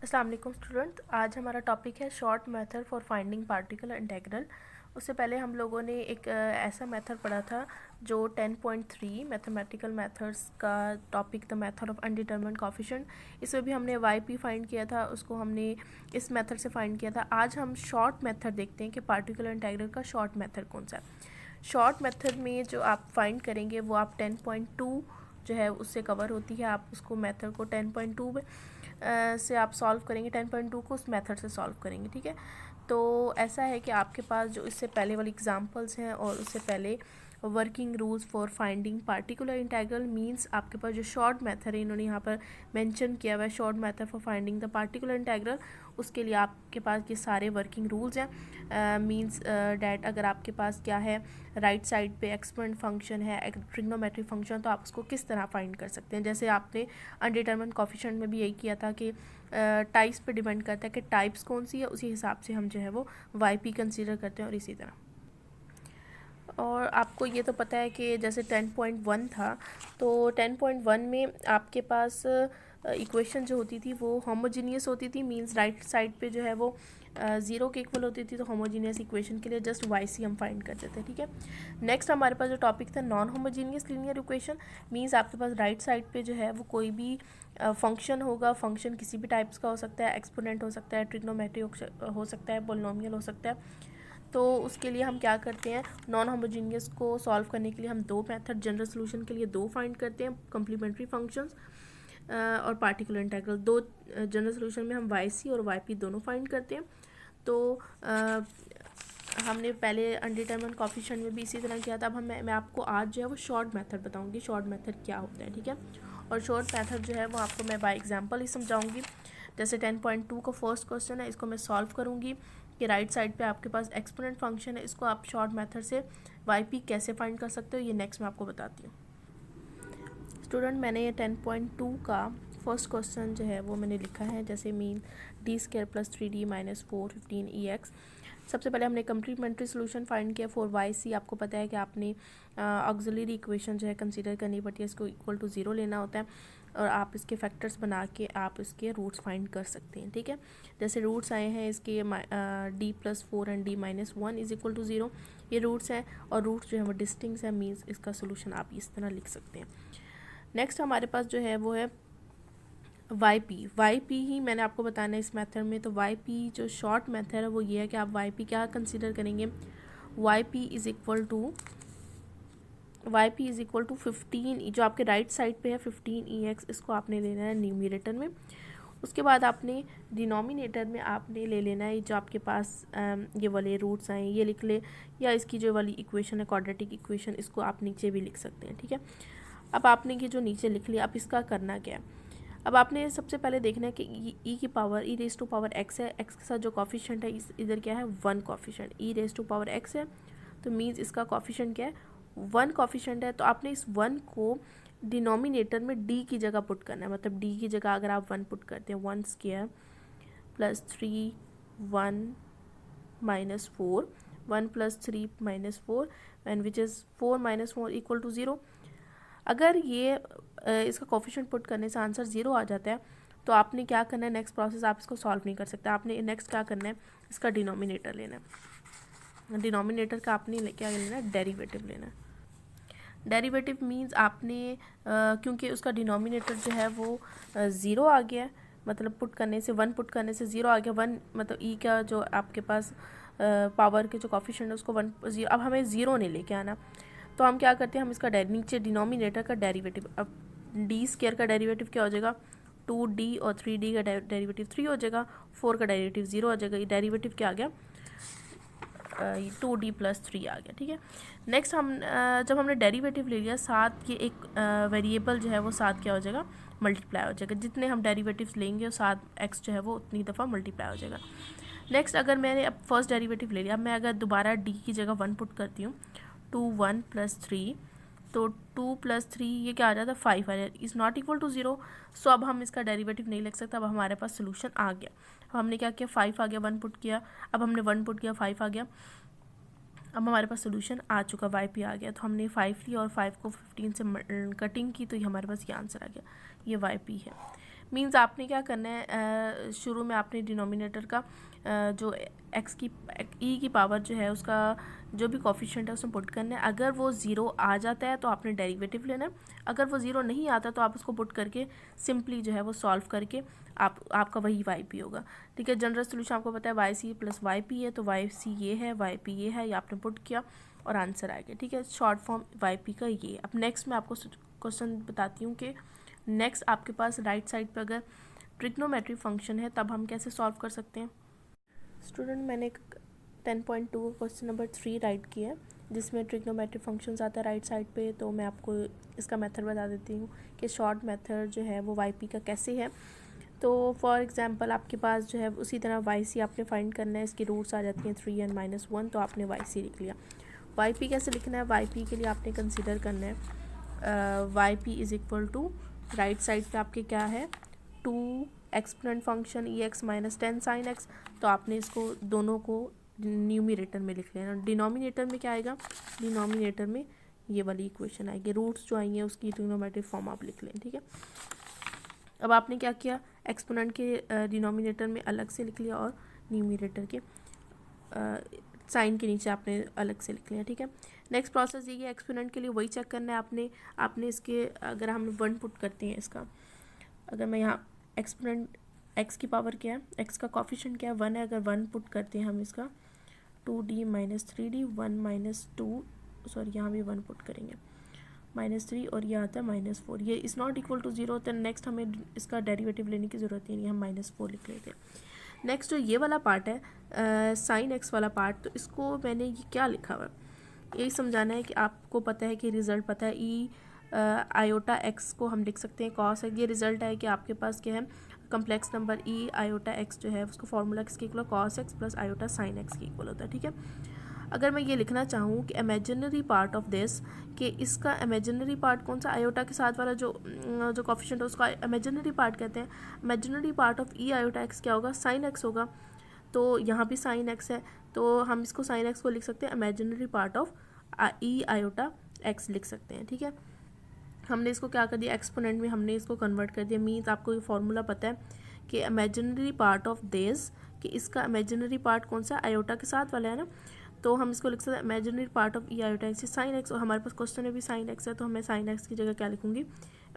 अस्सलाम वालेकुम स्टूडेंट। आज हमारा टॉपिक है short method for finding particle integral. उससे पहले हम लोगों ने एक ऐसा मेथड पढ़ा था जो 10.3 मैथमेटिकल मेथड्स का topic the method of undetermined coefficient. इसमें भी हमने वाई पी फाइंड किया था, उसको हमने इस मेथड से फाइंड किया था। आज हम शॉर्ट मेथड देखते हैं कि पार्टिकुलर इंटीग्रल का शॉर्ट मेथड कौन सा है। शॉर्ट मेथड में जो आप फाइंड करेंगे वो आप 10.2 जो है उससे कवर होती है। आप उसको मेथड को 10.2 से आप सॉल्व करेंगे, 10.2 को उस मेथड से सॉल्व करेंगे। ठीक है, तो ऐसा है कि आपके पास जो इससे पहले वाली एग्जांपल्स हैं और उससे पहले working rules for finding particular integral means आपके पास जो शॉर्ट मेथड है इन्होंने यहाँ पर मेंशन किया हुआ है, short method for finding the particular integral. उसके लिए आपके पास ये सारे वर्किंग रूल्स हैं। मींस डैट अगर आपके पास क्या है, राइट साइड पे एक्सपोनेंट फंक्शन है, ट्रिग्नोमेट्रिक फंक्शन, तो आप उसको किस तरह फाइंड कर सकते हैं। जैसे आपने अनडिटरमिन्ड कोएफिशिएंट में भी यही किया था कि टाइप्स पे डिपेंड करता है कि टाइप्स कौन सी है, उसी हिसाब से हम जो है वो वाई पी कंसिडर करते हैं। और इसी तरह और आपको ये तो पता है कि जैसे 10.1 था, तो 10.1 में आपके पास इक्वेशन जो होती थी वो होमोजीनियस होती थी। मींस राइट साइड पे जो है वो ज़ीरो के इक्वल होती थी। तो होमोजीनियस इक्वेशन के लिए जस्ट वाई सी हम फाइंड करते थे। ठीक है, नेक्स्ट हमारे पास जो टॉपिक था non homogeneous linear equation. Means आपके पास राइट साइड पे जो है वो कोई भी फंक्शन होगा। फंक्शन किसी भी टाइप्स का हो सकता है, एक्सपोनेंट हो सकता है, ट्रिग्नोमेट्रिक हो सकता है, पोलिनोमियल हो सकता है। तो उसके लिए हम क्या करते हैं, नॉन होमोजीनियस को सॉल्व करने के लिए हम दो मेथड, जनरल सोल्यूशन के लिए दो फाइंड करते हैं, कम्प्लीमेंट्री फंक्शंस और पार्टिकुलर इंटीग्रल। दो जनरल सोल्यूशन में हम वाई सी और वाई पी दोनों फाइंड करते हैं। तो हमने पहले अनडिटरमिन्ड कोएफिशिएंट में भी इसी तरह किया था। अब मैं आपको आज जो है वो शॉर्ट मेथड बताऊंगी, शॉर्ट मेथड क्या होता है। ठीक है, और शॉर्ट मेथड जो है वो आपको मैं बाय एग्जांपल ही समझाऊंगी। जैसे 10.2 का फर्स्ट क्वेश्चन है, इसको मैं सॉल्व करूंगी कि राइट साइड पे आपके पास एक्सपोनेंट फंक्शन है, इसको आप शॉर्ट मेथड से वाई पी कैसे फाइंड कर सकते हो, ये नेक्स्ट मैं आपको बताती हूँ। स्टूडेंट, मैंने ये 10.2 का फर्स्ट क्वेश्चन जो है वो मैंने लिखा है, जैसे mean D square plus 3d minus 4 15 EX। सबसे पहले हमने कम्प्लीमेंट्री सोल्यूशन फाइंड किया फॉर वाई सी। आपको पता है कि आपने ऑक्सिलरी इक्वेशन जो है कंसीडर करनी पड़ती है, इसको इक्वल टू ज़ीरो लेना होता है और आप इसके फैक्टर्स बना के आप इसके रूट्स फाइंड कर सकते हैं। ठीक है, जैसे रूट्स आए हैं इसके d plus 4 and d minus 1 is equal to zero, ये रूट्स हैं और रूट्स जो है वो डिस्टिंक्ट है। मीन्स इसका सोल्यूशन आप इस तरह लिख सकते हैं। नेक्स्ट हमारे पास जो है वो है वाई पी ही मैंने आपको बताना है इस मेथड में। तो वाई पी जो शॉर्ट मेथड है वो ये है कि आप वाई पी क्या कंसिडर करेंगे, y p is equal to 15, जो आपके राइट साइड पे है 15 EX, इसको आपने लेना है न्यूमरेटर में। उसके बाद आपने डिनोमिनेटर में आपने ले लेना है जो आपके पास ये वाले रूट्स आए ये लिख ले, या इसकी जो वाली इक्वेशन है क्वाड्रेटिक इक्वेशन, इसको आप नीचे भी लिख सकते हैं। ठीक है, अब आपने ये जो नीचे लिख लिया, अब इसका करना क्या है। अब आपने सबसे पहले देखना है कि ई की power e raise to power x है, एक्स के साथ जो कॉफिशेंट है इधर क्या है, one coefficient, e raise to power x है। तो मीन्स इसका कॉफिशेंट क्या है, वन कॉफिशेंट है। तो आपने इस वन को डिनोमिनेटर में डी की जगह पुट करना है। मतलब डी की जगह अगर आप वन पुट करते हैं, 1 square plus 3 1 minus 4, 1 plus 3 minus 4 and which is 4 minus 4 equal to 0। अगर ये इसका कोफिशिएंट पुट करने से आंसर 0 आ जाता है तो आपने क्या करना है, नेक्स्ट प्रोसेस आप इसको सॉल्व नहीं कर सकते। आपने नेक्स्ट क्या करना है, इसका डिनोमिनेटर लेना है। डिनोमिनेटर का आपने क्या लेना है, डेरिवेटिव लेना है। डेरिवेटिव मींस आपने क्योंकि उसका डिनोमिनेटर जो है वो 0 आ गया है, मतलब पुट करने से 1 पुट करने से 0 आ गया। 1 मतलब ई का जो आपके पास पावर के जो कोफिशिएंट है उसको 1 0, अब हमें 0 नहीं लेके आना। तो हम क्या करते हैं, हम इसका नीचे डिनोमिनेटर का डेरिवेटिव, अब डी स्क्वायर का डेरिवेटिव क्या हो जाएगा, 2d और 3d का डेरिवेटिव 3 हो जाएगा, 4 का डेरिवेटिव 0 हो जाएगा। ये डेरिवेटिव क्या आ गया, 2d प्लस 3 आ गया। ठीक है, नेक्स्ट हम जब हमने डेरिवेटिव ले लिया, साथ ये एक वेरिएबल जो है वो साथ क्या हो जाएगा, मल्टीप्लाई हो जाएगा। जितने हम डेरिवेटिव्स लेंगे और साथ एक्स जो है वो उतनी दफ़ा मल्टीप्लाई हो जाएगा। नेक्स्ट अगर मैंने अब फर्स्ट डेरिवेटिव ले लिया, अब मैं अगर दोबारा डी की जगह 1 पुट करती हूँ, 2 1 प्लस 3, तो 2 प्लस 3 ये क्या आ जाता है, 5 आ जाता है, इज़ नॉट इक्वल टू 0। सो अब हम इसका डेरिवेटिव नहीं लिख सकते। अब हमारे पास सोल्यूशन आ गया। अब हमने क्या किया, 5 आ गया, 1 पुट किया, अब हमने 1 पुट किया, 5 आ गया। अब हमारे पास सोल्यूशन आ चुका, वाई पी आ गया। तो हमने 5 लिया और 5 को 15 से कटिंग की, तो ये हमारे पास ये आंसर आ गया, ये वाई पी है। मीन्स आपने क्या करना है, शुरू में आपने डिनोमिनेटर का जो एक्स की ई की पावर जो है उसका जो भी कोफिशिएंट है उसमें पुट करना है। अगर वो ज़ीरो आ जाता है तो आपने डेरिवेटिव लेना है, अगर वो ज़ीरो नहीं आता तो आप उसको पुट करके सिंपली जो है वो सॉल्व करके आपका वही वाई पी होगा। ठीक है, जनरल सोल्यूशन आपको पता है y c plus y p है, तो वाई सी ये है, वाई पी ये है, ये आपने पुट किया और आंसर आ गया। ठीक है, शॉर्ट फॉर्म वाई पी का ये। अब नेक्स्ट मैं आपको क्वेश्चन बताती हूँ कि नेक्स्ट आपके पास राइट साइड पे अगर ट्रिग्नोमेट्री फंक्शन है तब हम कैसे सॉल्व कर सकते हैं। स्टूडेंट मैंने 10.2 क्वेश्चन नंबर 3 राइट किया है जिसमें ट्रिग्नोमेट्री फंक्शंस आता है राइट साइड पे। तो मैं आपको इसका मेथड बता देती हूँ कि शॉर्ट मेथड जो है वो वाई पी का कैसे है। तो फॉर एग्जांपल आपके पास जो है उसी तरह वाई सी आपने फाइंड करना है, इसकी रूट्स आ जाती हैं 3 और -1, तो आपने वाई सी लिख लिया। वाई पी कैसे लिखना है, वाई पी के लिए आपने कंसिडर करना है y p is equal to right side पे आपके क्या है 2 exponent function e x minus 10 sine x, तो आपने इसको दोनों को न्यूमिनेटर में लिख लेना। डिनोमिनेटर में क्या आएगा, डिनोमिनेटर में ये वाली इक्वेशन आएगी, रूट्स जो आई हैं उसकी ट्रिग्नोमेट्रिक फॉर्म आप लिख लें। ठीक है, अब आपने क्या किया, एक्सपोनेंट के डिनोमिनेटर में अलग से लिख लिया और न्यूमिनेटर के साइन के नीचे आपने अलग से लिख लिया। ठीक है, नेक्स्ट प्रोसेस ये है, एक्सपोनेंट के लिए वही चेक करना है आपने इसके अगर हम 1 पुट करते हैं इसका, अगर मैं यहाँ एक्सपोनेंट एक्स की पावर क्या है, एक्स का कोफिशिएंट क्या है 1 है, अगर 1 पुट करते हैं हम इसका 2d minus 3d 1 minus 2, sorry यहाँ भी 1 पुट करेंगे -3 और ये आता है -4, ये इज़ नॉट इक्वल टू 0, तो नेक्स्ट हमें इसका डेरिवेटिव लेने की ज़रूरत ही नहीं, हम -4 लिख लेते हैं। नेक्स्ट जो ये वाला पार्ट है साइन एक्स वाला पार्ट, तो इसको मैंने ये क्या लिखा हुआ है यही समझाना है कि आपको पता है कि रिज़ल्ट पता है ई आयोटा एक्स को हम लिख सकते हैं कॉस एक्स। ये रिज़ल्ट है कि आपके पास क्या है कम्प्लेक्स नंबर ई आयोटा एक्स जो है उसको फॉर्मूला किसके equal cos x plus iota sine x के इक्वल होता है। ठीक है, अगर मैं ये लिखना चाहूँ कि इमेजिनरी पार्ट ऑफ दिस, कि इसका इमेजिनरी पार्ट कौन सा, आयोटा के साथ वाला जो कोफिशिएंट है उसका इमेजिनरी पार्ट कहते हैं। Imaginary part of E iota x क्या होगा, साइन एक्स होगा, तो यहाँ भी साइन एक्स है, तो हम इसको साइन एक्स को लिख सकते हैं imaginary part of E iota x लिख सकते हैं। ठीक है, हमने इसको क्या कर दिया, एक्सपोनेंट में हमने इसको कन्वर्ट कर दिया। मीन्स आपको ये फॉर्मूला पता है कि इमेजिनरी पार्ट ऑफ दिस, कि इसका इमेजिनरी पार्ट कौन सा आयोटा के साथ वाला है ना, तो हम इसको लिख सकते हैं imaginary part of E iota x sine x, और हमारे पास क्वेश्चन में भी साइन एक्स है, तो हमें साइन एक्स की जगह क्या लिखूंगी,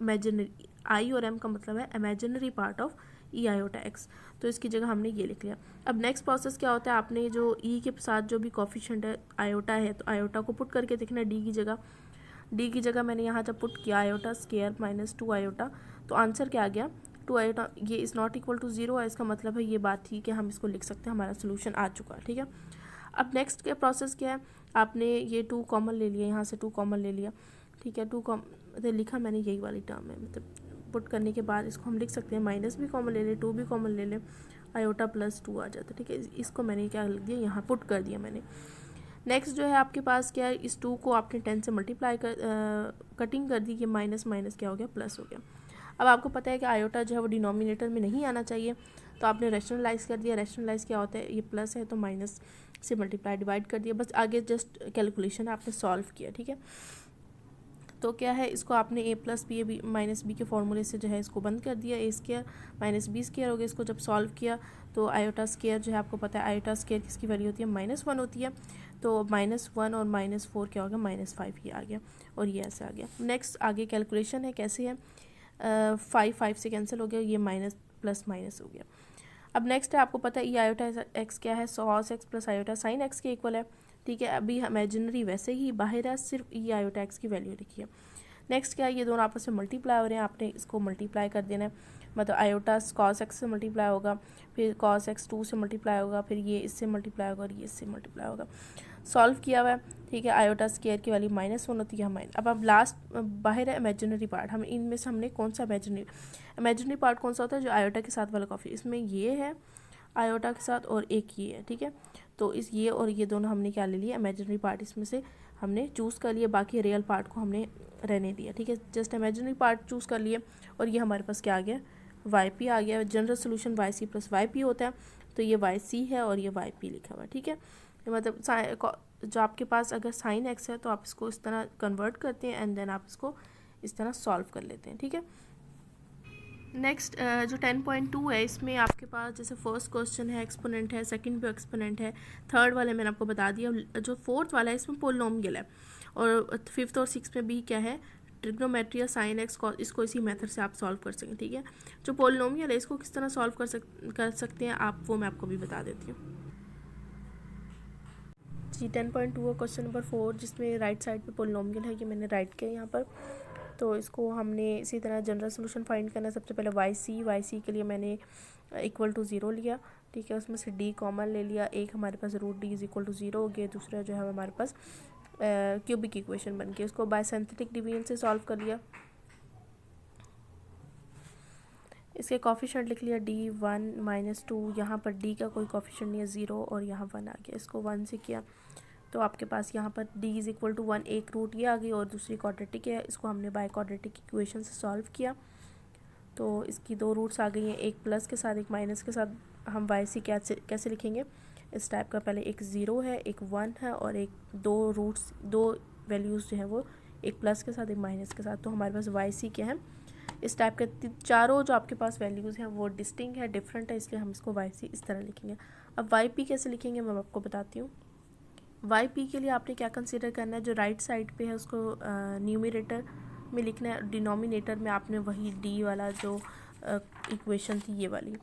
इमेजिनरी, आई और एम का मतलब है imaginary part of E iota x, तो इसकी जगह हमने ये लिख लिया। अब नेक्स्ट प्रोसेस क्या होता है, आपने जो ई के साथ जो भी कोफिशिएंट है आयोटा है, तो आयोटा को पुट करके देखना है डी की जगह मैंने यहाँ जब पुट किया आयोटा स्क्वायर माइनस 2 आयोटा, तो आंसर क्या आ गया 2 आयोटा, ये इज़ नॉट इक्वल टू 0 है, इसका मतलब है ये बात थी कि हम इसको लिख सकते हैं, हमारा सोल्यूशन आ चुका है। ठीक है, अब नेक्स्ट के प्रोसेस क्या है, आपने ये 2 कॉमन ले लिया, यहाँ से 2 कॉमन ले लिया। ठीक है, 2 कॉमन लिखा मैंने, यही वाली टर्म है, मतलब पुट करने के बाद इसको हम लिख सकते हैं माइनस भी कॉमन ले लें 2 भी कॉमन ले लें, आयोटा प्लस 2 आ जाता है। ठीक है, इसको मैंने क्या लिख दिया, यहाँ पुट कर दिया मैंने। नेक्स्ट जो है आपके पास क्या है, इस 2 को आपने 10 से मल्टीप्लाई कटिंग कर दी, ये माइनस माइनस क्या हो गया प्लस हो गया। अब आपको पता है कि आयोटा जो है वो डिनोमिनेटर में नहीं आना चाहिए, तो आपने रैशनलाइज कर दिया। रैशनलाइज क्या होता है, ये प्लस है तो माइनस से मल्टीप्लाई डिवाइड कर दिया, बस आगे जस्ट कैलकुलेशन आपने सॉल्व किया। ठीक है, तो क्या है, इसको आपने A plus B B minus B के फॉर्मूले से जो है इसको बंद कर दिया, A square minus B square हो गया। इसको जब सॉल्व किया तो आयोटा स्क्वायर जो है आपको पता है आयोटा स्क्वायर किसकी वैल्यू होती है, -1 होती है, तो -1 और -4 क्या हो गया, -5 ये आ गया और ये ऐसे आ गया। नेक्स्ट आगे कैलकुलेशन है, कैसे है 5 से कैंसिल हो गया, ये माइनस प्लस माइनस हो गया। अब नेक्स्ट है, आपको पता है ई आयोटा एक्स क्या है, cos x plus iota sine x के इक्वल है। ठीक है, अभी इमेजिनरी वैसे ही बाहर है, सिर्फ ई आयोटा एक्स की वैल्यू लिखी है। नेक्स्ट क्या है, ये दोनों आपस में मल्टीप्लाई हो रहे हैं, आपने इसको मल्टीप्लाई कर देना है, मतलब आयोटा cos एक्स से मल्टीप्लाई होगा, फिर cos एक्स 2 से मल्टीप्लाई होगा, फिर ये इससे मल्टीप्लाई होगा और ये इससे मल्टीप्लाई होगा। सॉल्व किया हुआ है। ठीक है, आयोटा स्क्वायर की वैल्यू -1 होती है हमारी। अब लास्ट बाहर है इमेजिनरी पार्ट, हम इनमें से हमने कौन सा इमेजिनरी पार्ट कौन सा होता है, जो आयोटा के साथ वाला कॉफी, इसमें ये है आयोटा के साथ और एक ये है। ठीक है, तो इस ये और ये दोनों हमने क्या ले लिया, इमेजिनरी पार्ट इसमें से हमने चूज़ कर लिया, बाकी रियल पार्ट को हमने रहने दिया। ठीक है, जस्ट इमेजिनरी पार्ट चूज़ कर लिए और ये हमारे पास क्या आ गया, वाई पी आ गया। General solution y c plus y p होता है, तो ये वाई सी है और ये वाई पी लिखा हुआ है। ठीक है, मतलब जो आपके पास अगर साइन एक्स है तो आप इसको इस तरह कन्वर्ट करते हैं एंड देन आप इसको इस तरह सॉल्व कर लेते हैं। ठीक है, नेक्स्ट जो 10.2 है, इसमें आपके पास जैसे फर्स्ट क्वेश्चन है एक्सपोनेंट है, सेकंड पे एक्सपोनेंट है, थर्ड वाले मैंने आपको बता दिया। जो फोर्थ वाला है इसमें पोलिनोमियल है, और फिफ्थ और सिक्स में भी क्या है, ट्रिग्नोमेट्री या साइन एक्स, इसको इसी मेथड से आप सॉल्व कर सकें। ठीक है, जो पोलिनोमियल है इसको किस तरह सॉल्व कर सकते हैं आप, वो मैं आपको भी बता देती हूँ जी। 10.2 क्वेश्चन नंबर 4, जिसमें राइट साइड पे पोलिनोमियल है, ये मैंने राइट किया यहाँ पर। तो इसको हमने इसी तरह जनरल सोल्यूशन फाइंड करना है। सबसे पहले वाई सी के लिए मैंने इक्वल टू 0 लिया। ठीक है, उसमें से डी कॉमन ले लिया। एक हमारे पास root D is equal to 0 हो गया। दूसरा जो है हमारे पास क्यूबिक इक्वेशन बन गई। उसको बाय सिंथेटिक डिवीजन से सॉल्व कर लिया। इसके कॉफिशेंट लिख लिया डी 1 माइनस 2। यहाँ पर डी का कोई कॉफिशेंट नहीं है, 0, और यहाँ 1 आ गया। इसको 1 से किया तो आपके पास यहाँ पर d इज इक्वल टू 1, एक रूट ये आ गई और दूसरी क्वाड्रेटिक है। इसको हमने बाय क्वाड्रेटिक इक्वेशन से सॉल्व किया। तो इसकी दो रूट्स आ गई हैं, एक प्लस के साथ एक माइनस के साथ। हम वाई सी कैसे लिखेंगे इस टाइप का, पहले एक 0 है, एक 1 है, और एक दो रूट्स, दो वैल्यूज़ जो है वो एक प्लस के साथ एक माइनस के साथ। तो हमारे पास वाई सी क्या है, इस टाइप के चारों जो आपके पास वैल्यूज़ हैं वो डिस्टिंक्ट है, डिफरेंट है, इसलिए हम इसको वाई सी इस तरह लिखेंगे। अब वाई पी कैसे लिखेंगे मैं आपको बताती हूँ। वाई पी के लिए आपने क्या कंसीडर करना है, जो राइट साइड पे है उसको न्यूमरेटर में लिखना है, डिनोमिनेटर में आपने वही डी वाला जो इक्वेशन थी ये वाली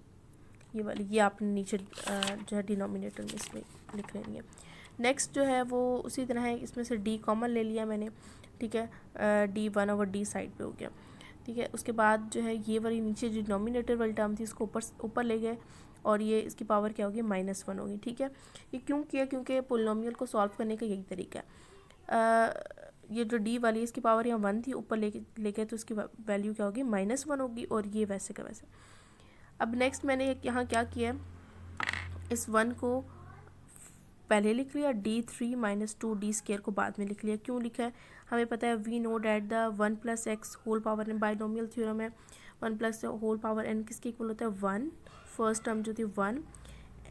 ये आपने नीचे जो है डिनोमिनेटर में इसमें लिख लेनी है। नेक्स्ट जो है वो उसी तरह है, इसमें से डी कॉमन ले लिया मैंने। ठीक है, डी 1/d साइड पे हो गया। ठीक है, उसके बाद जो है ये वाली नीचे जो डिनोमिनेटर वाली टर्म थी इसको ऊपर ले गए, और ये इसकी पावर क्या होगी, -1 होगी। ठीक है, ये क्यों किया, क्योंकि पोलिनोमियल को सॉल्व करने का यही तरीका है। ये जो डी वाली इसकी पावर यहाँ 1 थी, ऊपर लेके तो इसकी वैल्यू क्या होगी, -1 होगी, और ये वैसे का वैसे। अब नेक्स्ट मैंने यहाँ क्या किया, इस 1 को पहले लिख लिया, d3 माइनस 2d² को बाद में लिख लिया। क्यों लिखा है, हमें पता है we know that the 1 + x whole power n binomial theorem है। 1 + होल पावर n किसके इक्वल होता है, 1। फर्स्ट टर्म जो थी 1,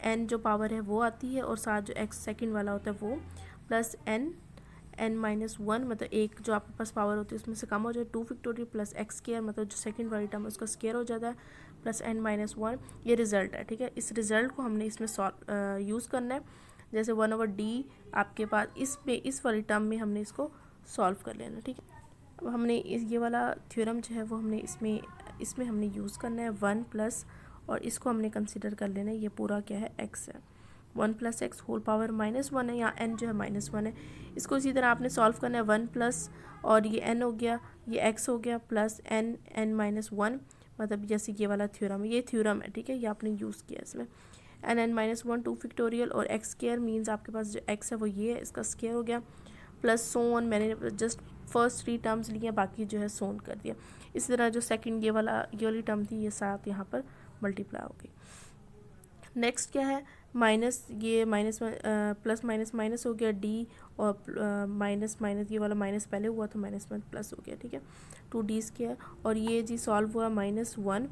n जो पावर है वो आती है, और साथ जो x सेकंड वाला होता है वो, प्लस n -1, मतलब एक जो आपके पास पावर होती है उसमें से कम हो जाए, 2 फैक्टोरियल प्लस x², मतलब जो सेकंड वाली टर्म है उसका स्क्वायर हो जाता है, प्लस n -1। ये रिजल्ट है। ठीक है, इस रिजल्ट को हमने इसमें यूज़ करना है। जैसे 1/d आपके पास इस वाली टर्म में हमने इसको सॉल्व कर लेना। ठीक है, अब हमने ये वाला थ्योरम जो है वो हमने इसमें हमने यूज़ करना है 1 प्लस, और इसको हमने कंसिडर कर लेना है, ये पूरा क्या है, x है। 1 + x होल पावर -1 है, यहाँ n जो है -1 है। इसको इसी तरह आपने सॉल्व करना है, 1 प्लस और ये n हो गया, ये x हो गया, प्लस n -1, मतलब जैसे ये वाला थ्योरम है, ये थ्योरम है। ठीक है, ये आपने यूज़ किया इसमें, n -1 2 फैक्टोरियल, और x² मीन्स आपके पास जो x है वो ये है, इसका स्क्वायर हो गया, प्लस सो ऑन। मैंने जस्ट फर्स्ट 3 टर्म्स लिए, बाकी जो है सोन कर दिया। इसी तरह जो सेकंड ये वाली टर्म थी ये साथ यहाँ पर मल्टीप्लाई हो गई। नेक्स्ट क्या है, माइनस, ये प्लस माइनस हो गया d, और माइनस ये वाला माइनस पहले हुआ तो -1 प्लस हो गया। ठीक है, 2d², और ये जी सॉल्व हुआ -1,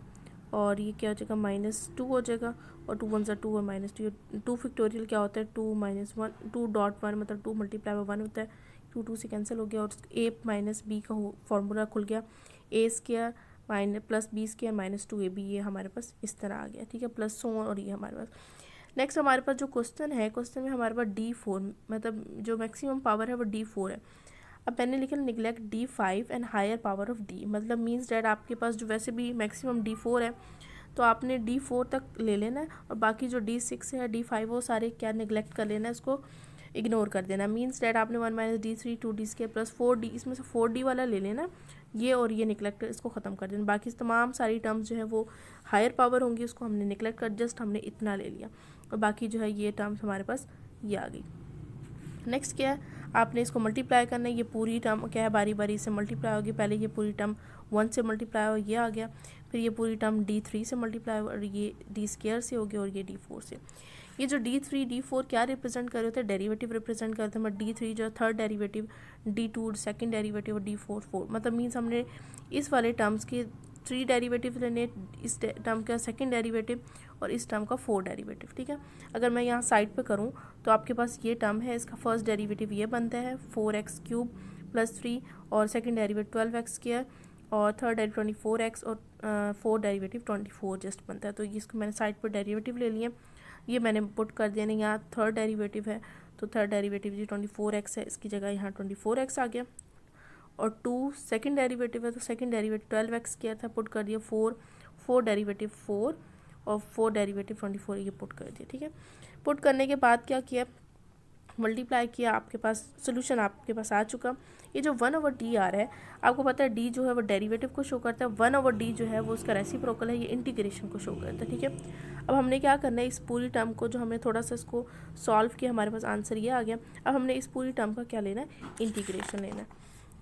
और ये क्या हो जाएगा, -2 हो जाएगा, और 2 × 1 = 2 और -2, ये 2 फैक्टोरियल क्या होता है, 2 - 1 2.1, मतलब 2 × 1 होता है, 2 से कैंसिल हो गया, और a - b का फॉर्मूला खुल गया, a² प्लस b² -2ab, ये हमारे पास इस तरह आ गया। ठीक है, प्लस सो, और ये हमारे पास। नेक्स्ट हमारे पास जो क्वेश्चन है, क्वेश्चन में हमारे पास d4, मतलब जो मैक्सिमम पावर है वो d4 है। अब मैंने लिखा neglect d5 and higher power of d, मतलब मीन्स डैट आपके पास जो वैसे भी मैक्सिमम d4 है तो आपने d4 तक ले लेना है, और बाकी जो d6 है, d5, वो सारे क्या निगलेक्ट कर लेना है, इसको इग्नोर कर देना। मीन्स डैट आपने 1 - d3 2d² प्लस 4d, इसमें से 4d वाला ले लेना ये, और ये निगलेक्ट कर, इसको ख़त्म कर देना। बाकी तमाम सारी टर्म्स जो है वो हायर पावर होंगी, उसको हमने निगलेक्ट कर, जस्ट हमने इतना ले लिया, और बाकी जो है ये टर्म्स हमारे पास ये आ गई। नेक्स्ट क्या है, आपने इसको मल्टीप्लाई करना है, ये पूरी टर्म क्या है बारी बारी से मल्टीप्लाई होगी। पहले ये पूरी टर्म 1 से मल्टीप्लाई हो, ये आ गया, फिर ये पूरी टर्म d3 से मल्टीप्लाई हो, और ये d² से हो गया, और ये d4 से। ये जो d3 d4 क्या रिप्रेजेंट कर रहे होते हैं, डेरिवेटिव रिप्रेजेंट करते हैं। मतलब d3 जो third derivative, d2 second derivative, और d4 4, मतलब मीन्स हमने इस वाले टर्म्स के 3 डेरिवेटिव लेने, इस टर्म का सेकंड डेरिवेटिव, और इस टर्म का 4 डेरिवेटिव। ठीक है, अगर मैं यहाँ साइड पे करूँ तो आपके पास ये टर्म है, इसका फर्स्ट डेरिवेटिव ये बनता है 4x³ + 3, और सेकंड डेरिवेटिव 12x², और थर्ड डेरिवेटिव 24x और फोर्थ डेरिवेटिव 24 जस्ट बनता है। तो इसको मैंने साइड पर डेरिवेटिव ले लिया, ये मैंने पुट कर दिया। नहीं, यहाँ थर्ड डेरिवेटिव है तो थर्ड डेरिवेटिव जी 24x है, इसकी जगह यहाँ 24x आ गया। और 2 सेकंड डेरिवेटिव है तो सेकंड डेरिवेटिव 12x किया था, पुट कर दिया 4 डेरिवेटिव 4 और 4 डेरिवेटिव 24 ये पुट कर दिया। ठीक है, पुट करने के बाद क्या किया, मल्टीप्लाई किया, आपके पास सोल्यूशन आपके पास आ चुका। ये जो 1/d आ रहा है, आपको पता है d जो है वो डेरिवेटिव को शो करता है, 1/d जो है वो उसका रेसिप्रोकल है, ये इंटीग्रेशन को शो करता है। ठीक है, अब हमने क्या करना है, इस पूरी टर्म को जो हमने थोड़ा सा इसको सॉल्व किया, हमारे पास आंसर ये आ गया। अब हमने इस पूरी टर्म का क्या लेना है, इंटीग्रेशन लेना है।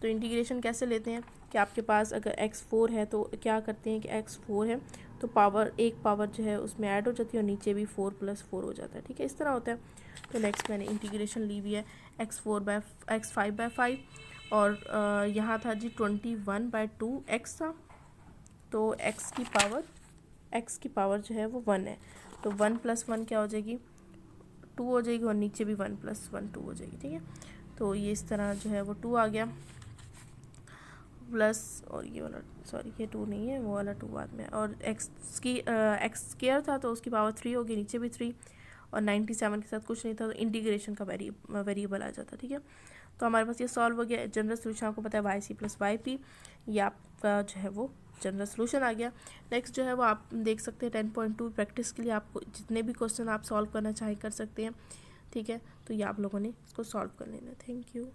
तो इंटीग्रेशन कैसे लेते हैं कि आपके पास अगर x4 है तो क्या करते हैं कि x4 है तो पावर एक पावर जो है उसमें ऐड हो जाती है और नीचे भी 4 + 4 हो जाता है। ठीक है, इस तरह होता है। तो नेक्स्ट मैंने इंटीग्रेशन ली हुई है x5/5 और यहाँ था जी 21/2 x था, तो x की पावर जो है वो 1 है, तो 1 + 1 क्या हो जाएगी, 2 हो जाएगी, और नीचे भी 1 + 1 2 हो जाएगी। ठीक है, तो ये इस तरह जो है वो 2 आ गया प्लस, और ये वाला सॉरी ये 2 नहीं है, वो वाला 2 बाद में, और x स्क्वायर था तो उसकी पावर 3 होगी, नीचे भी 3, और 97 के साथ कुछ नहीं था तो इंटीग्रेशन का वेरिएबल आ जाता। ठीक है, तो हमारे पास ये सॉल्व हो गया। जनरल सोल्यूशन आपको पता है yc + yp, ये आपका जो है वो जनरल सोल्यूशन आ गया। नेक्स्ट जो है वो आप देख सकते हैं 10.2 प्रैक्टिस के लिए आपको जितने भी क्वेश्चन आप सॉल्व करना चाहे कर सकते हैं। ठीक है, तो ये आप लोगों ने इसको सॉल्व कर लेना। Thank you.